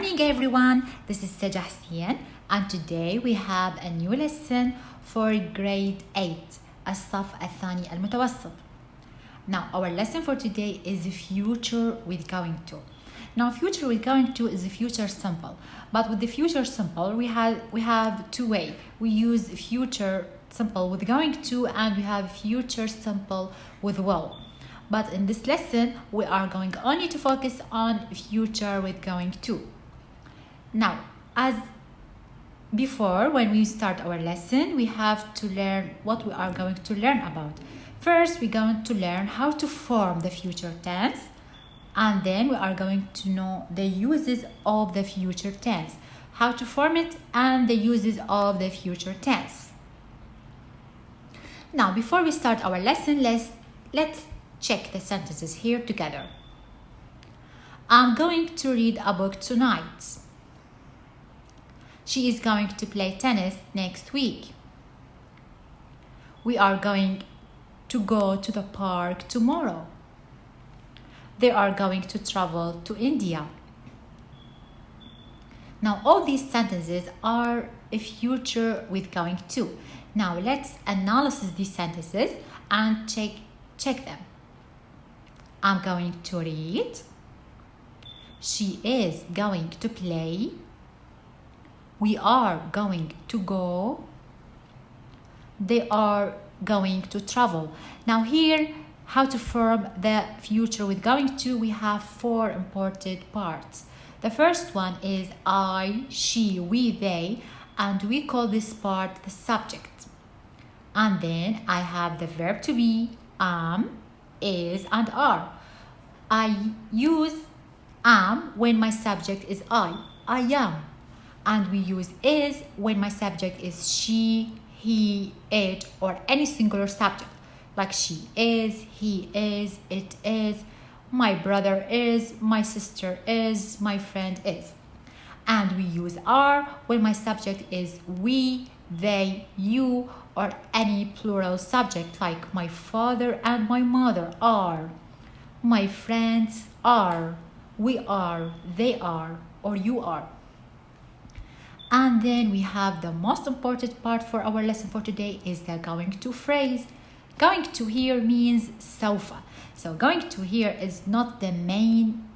morning everyone, this is Sajah Hussein and today we have a new lesson for grade 8 الصف الثاني المتوسط. Now our lesson for today is future with going to. Now future with going to is a future simple, but with the future simple we have two ways. We use future simple with going to and we have future simple with will. But in this lesson, we are going only to focus on future with going to. Now, as before, when we start our lesson, we have to learn what we are going to learn about. First, we're going to learn how to form the future tense, and then we are going to know the uses of the future tense, how to form it, and the uses of the future tense. Now, before we start our lesson, let's check the sentences here together. I'm going to read a book tonight. She is going to play tennis next week. We are going to go to the park tomorrow. They are going to travel to India. Now all these sentences are a future with going to. Now let's analyze these sentences and check them. I'm going to read. She is going to play. We are going to go. They are going to travel. Now here, how to form the future with going to, we have four important parts. The first one is I, she, we, they, and we call this part the subject. And then I have the verb to be, am, is, and are. I use am when my subject is I am. And we use is when my subject is she, he, it, or any singular subject. Like she is, he is, it is, my brother is, my sister is, my friend is. And we use are when my subject is we, they, you, or any plural subject like my father and my mother are. My friends are, we are, they are, or you are. And then we have the most important part for our lesson for today is the going to phrase. Going to here means سوف. So going to here is not the main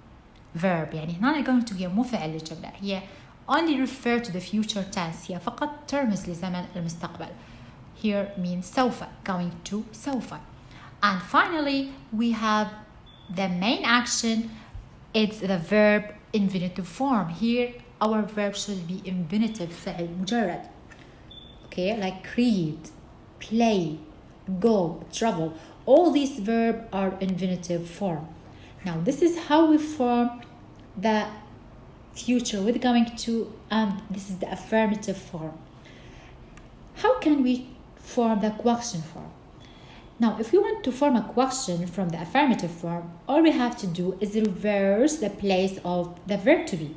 verb. يعني هنا going to here مو فعل للجملة. هي only refer to the future tense. هي فقط ترمز لزمن المستقبل. Here means سوف. Going to سوف. And finally we have the main action. It's the verb infinitive form. Here our verb should be infinitive فعل مجرد. Okay, like read, play, go, travel. All these verbs are infinitive form. Now this is how we form the future with going to, and this is the affirmative form. How can we form the question form? Now if we want to form a question from the affirmative form, all we have to do is reverse the place of the verb to be.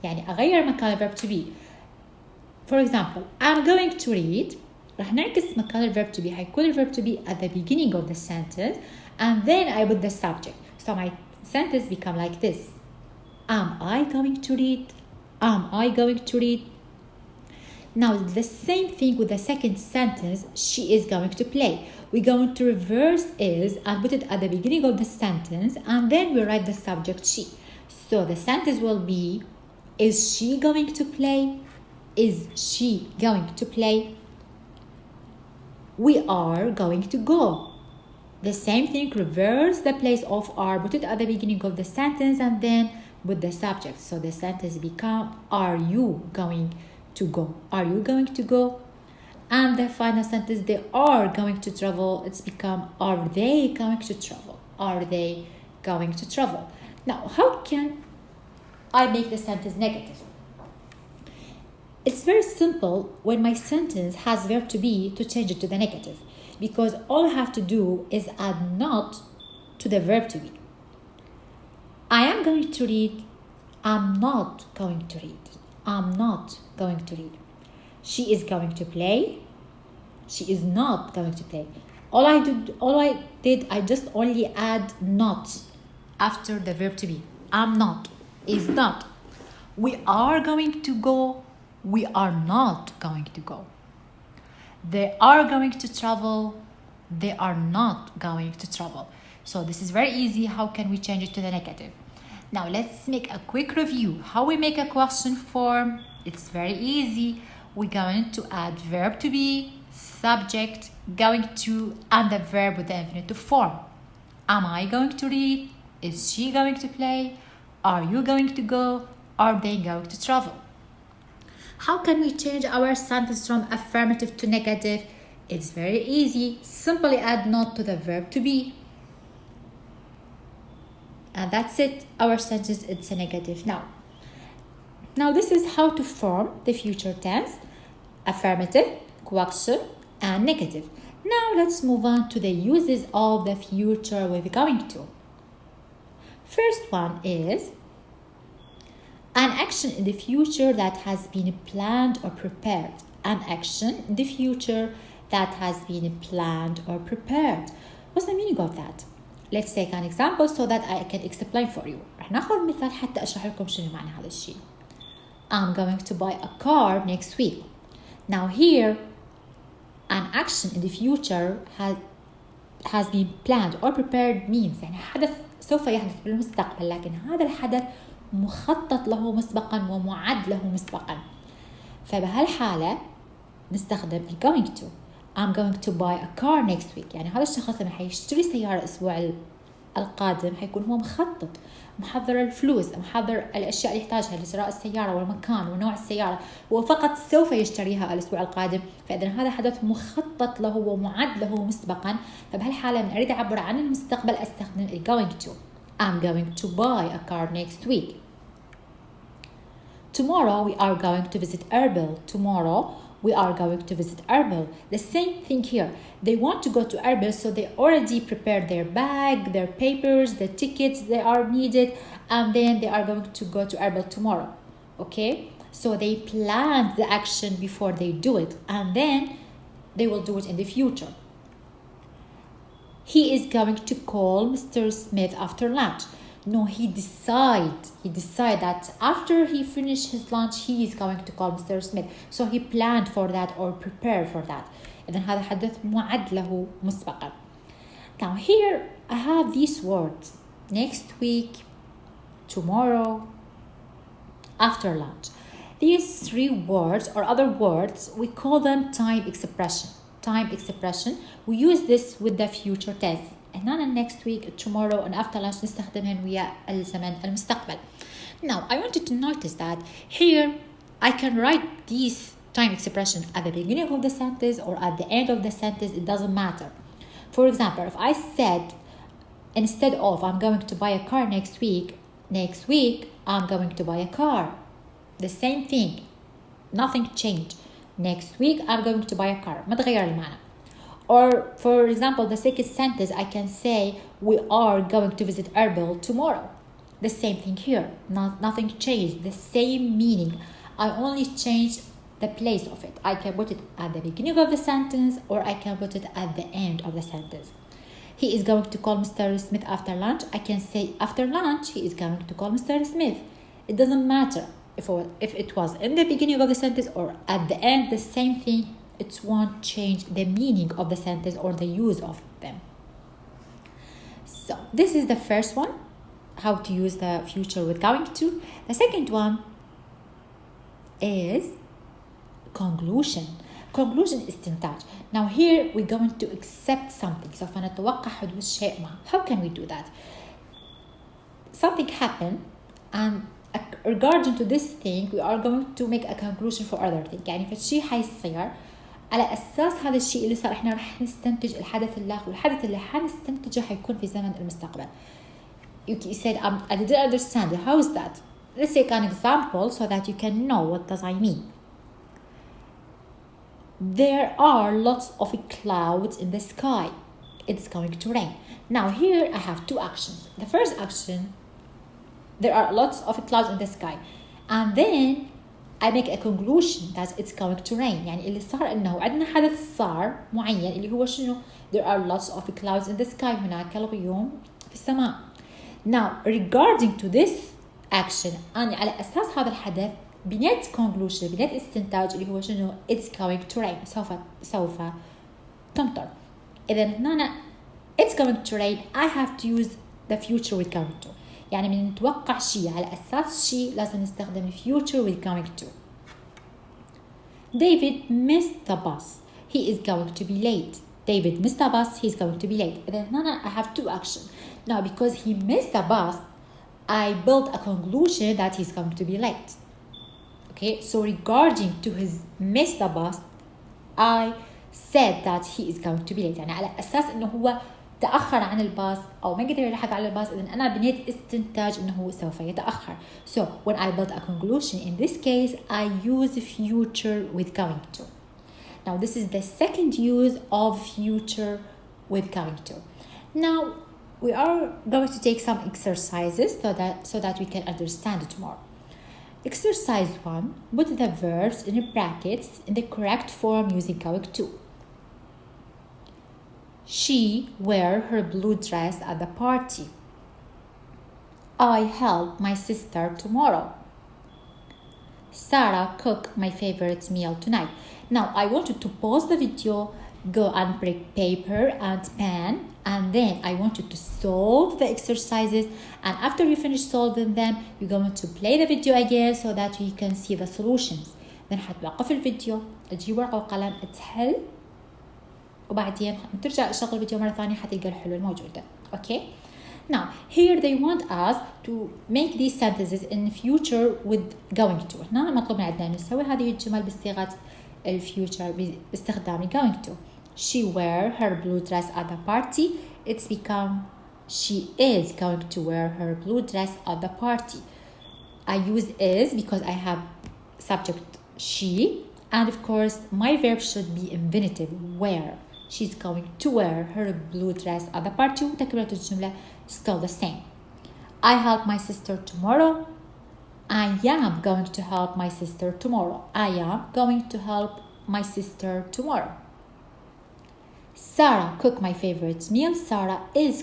يعني أغير مكان الverb to be. For example, I'm going to read. رح نعكس مكان الverb to be. هيكون الverb to be at the beginning of the sentence and then I put the subject. So my sentence become like this. Am I going to read? Am I going to read? Now the same thing with the second sentence. She is going to play. We're going to reverse is and put it at the beginning of the sentence and then we write the subject she. So the sentence will be, is she going to play? Is she going to play? We are going to go. The same thing, reverse the place of are, put it at the beginning of the sentence and then put the subject. So the sentence become, are you going to go? Are you going to go? And the final sentence, they are going to travel. It's become, are they going to travel? Are they going to travel? Now, how can I make the sentence negative? It's very simple when my sentence has verb to be to change it to the negative, because all I have to do is add not to the verb to be. I am going to read. I'm not going to read. I'm not going to read. She is going to play. She is not going to play. All I did, I just only add not after the verb to be. I'm not, is not. We are going to go. We are not going to go. They are going to travel. They are not going to travel. So this is very easy. How can we change it to the negative? Now let's make a quick review. How we make a question form? It's very easy. We're going to add verb to be, subject, going to, and the verb with the infinitive form. Am I going to read? Is she going to play? Are you going to go? Are they going to travel? How can we change our sentence from affirmative to negative? It's very easy. Simply add not to the verb to be. And that's it. Our sentence, it's a negative. Now this is how to form the future tense: affirmative, question, and negative. Now let's move on to the uses of the future with going to. First one is an action in the future that has been planned or prepared. An action in the future that has been planned or prepared. What's the meaning of that? Let's take an example so that I can explain for you. رح ناخذ مثال حتى أشرح لكم شنو معنى هذا الشيء. I'm going to buy a car next week. Now here, an action in the future has been planned or prepared means يعني حدث سوف يحدث بالمستقبل، لكن هذا الحدث مخطط له مسبقا ومعد له مسبقا. فبهالحالة نستخدم going to. I'm going to buy a car next week. يعني هذا الشخص لما حيشتري سيارة الأسبوع القادم حيكون هو مخطط، محضر الفلوس، محضر الأشياء اللي يحتاجها لشراء السيارة والمكان ونوع السيارة، هو فقط سوف يشتريها الأسبوع القادم. فإذا هذا حدث مخطط له ومعد له مسبقا، فبهالحالة من أريد أعبر عن المستقبل أستخدم going to. I'm going to buy a car next week. Tomorrow we are going to visit Erbil. Tomorrow we are going to visit Erbil. The same thing here. They want to go to Erbil, so they already prepared their bag, their papers, the tickets they are needed, and then they are going to go to Erbil tomorrow. Okay? So they planned the action before they do it, and then they will do it in the future. He is going to call Mr. Smith after lunch. No, he decide that after he finished his lunch, he is going to call Mr. Smith. So he planned for that or prepared for that. إذن هذا حدث معد له مسبقا. Now here I have these words: next week, tomorrow, after lunch. These three words or other words, we call them time expression. Time expression. We use this with the future tense. هنا next week, tomorrow, and after lunch نستخدمهن ويا الزمن المستقبل. Now, I want you to notice that here I can write these time expressions at the beginning of the sentence or at the end of the sentence. It doesn't matter. For example, if I said instead of I'm going to buy a car next week I'm going to buy a car. The same thing. Nothing changed. Next week I'm going to buy a car. ما تغير المعنى. Or for example, the second sentence, I can say we are going to visit Erbil tomorrow. The same thing here. Nothing changed. The same meaning. I only changed the place of it. I can put it at the beginning of the sentence or I can put it at the end of the sentence. He is going to call Mr. Smith after lunch. I can say after lunch he is going to call Mr. Smith. It doesn't matter if it was in the beginning of the sentence or at the end, the same thing. It won't change the meaning of the sentence or the use of them. So this is the first one, how to use the future with going to. The second one is conclusion. Conclusion استنتاج. Now here we're going to accept something. سوف نتوقع حدوث شيء ما. How can we do that? Something happened and regarding to this thing we are going to make a conclusion for other thing. يعني فالشيء حيصير على أساس هذا الشيء اللي صار إحنا رح نستنتج الحدث اللاحق، والحدث اللي حنستنتجه حيكون في زمن المستقبل. You said I didn't understand. How is that? Let's take an example so that you can know what does I mean. There are lots of clouds in the sky. It's going to rain. Now here I have two actions. The first action, there are lots of clouds in the sky, and then I make a conclusion that it's going to rain. يعني اللي صار إنه عندنا حدث صار معين اللي هو شنو؟ There are lots of clouds in the sky. هناك الغيوم في السماء. Now regarding to this action. أنا على أساس هذا الحدث بنيت conclusion، بنيت استنتاج اللي هو شنو؟ it's going to rain، سوف تمطر. إذا هنا it's going to rain I have to use the future with going to. يعني من نتوقع شيء على أساس شيء لازم نستخدم future with going to. David missed the bus. He is going to be late. David missed the bus. He's going to be late. إذا هنا I have two actions. Now because he missed the bus, I built a conclusion that he's going to be late. Okay, so regarding to his miss the bus, I said that he is going to be late. يعني على أساس إنه هو تأخر عن الباص أو ما قدر يلحق على الباص، إذن أنا بنيت استنتاج إنه هو سوف يتأخر. So when I built a conclusion in this case, I use future with going to. Now this is the second use of future with going to. Now we are going to take some exercises so that we can understand it more. Exercise 1. Put the verbs in brackets in the correct form using going to. She wear her blue dress at the party. I help my sister tomorrow. Sarah cook my favorite meal tonight. Now I want you to pause the video, go and bring paper and pen, and then I want you to solve the exercises, and after you finish solving them you're going to play the video again so that you can see the solutions. then حتوقف الفيديو، تجيب ورقة وقلم تحل، وبعدين ترجع تشغل الفيديو مرة ثانية حتلقى الحلول الموجودة. Okay? Now here they want us to make these sentences in future with going to. هنا مطلوب من عندنا نسوي هذه الجمل بصيغة الفيوتشر باستخدام going to. She wear her blue dress at the party. It's become she is going to wear her blue dress at the party. I use is because I have subject she, and of course my verb should be infinitive wear. She's going to wear her blue dress at the party. وتكملة الجملة still the same. I help my sister tomorrow. I am going to help my sister tomorrow. I am going to help my sister tomorrow. Sarah cook my favorite meal. Sarah is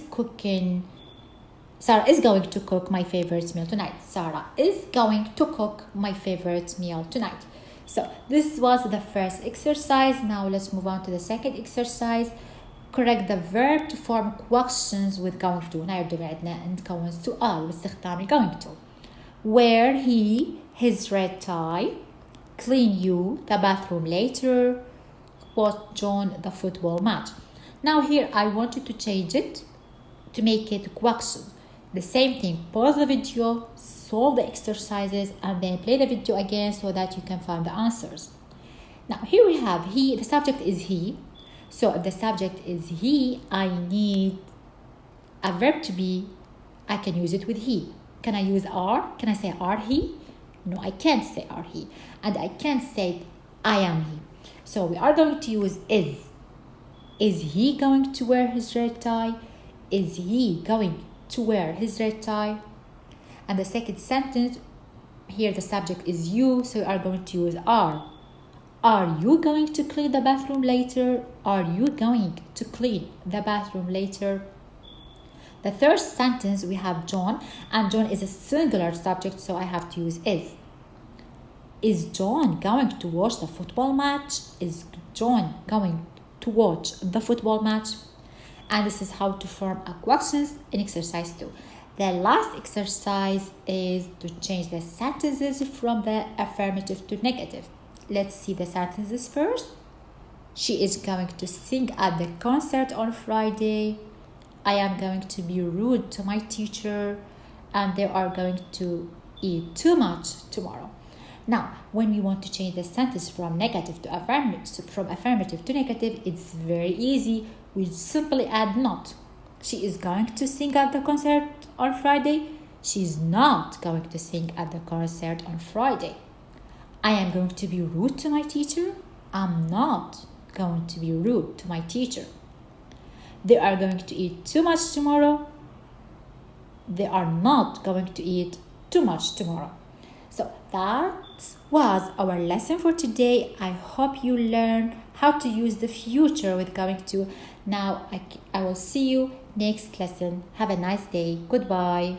going to cook my favorite meal tonight. Sarah is going to cook my favorite meal tonight. So this was the first exercise. Now let's move on to the second exercise. Correct the verb to form questions with going to. هنا يبدو عندنا نكون سؤال باستخدام going to. Wear he his red tie. Clean you the bathroom later. Watch John the football match. Now here I want you to change it to make it question. The same thing. Pause the video, solve the exercises, and then play the video again so that you can find the answers. Now here we have he. The subject is he. So if the subject is he, I need a verb to be. I can use it with he. Can I use are? Can I say are he? No, I can't say are he. And I can't say I am he. So we are going to use is. Is he going to wear his red tie? Is he going to wear his red tie? And the second sentence, here the subject is you, so we are going to use are. Are you going to clean the bathroom later? Are you going to clean the bathroom later? The third sentence we have John, and John is a singular subject, so I have to use is. Is John going to watch the football match? Is John going to watch the football match? And this is how to form a questions in exercise 2. The last exercise is to change the sentences from the affirmative to negative. Let's see the sentences first. She is going to sing at the concert on Friday. I am going to be rude to my teacher, and they are going to eat too much tomorrow. Now, when we want to change the sentence from negative to affirmative to negative, it's very easy. We simply add not. She is going to sing at the concert on Friday. She's not going to sing at the concert on Friday. I am going to be rude to my teacher. I'm not going to be rude to my teacher. They are going to eat too much tomorrow. They are not going to eat too much tomorrow. So that was our lesson for today. I hope you learned how to use the future with going to. Now I will see you next lesson. Have a nice day. Goodbye.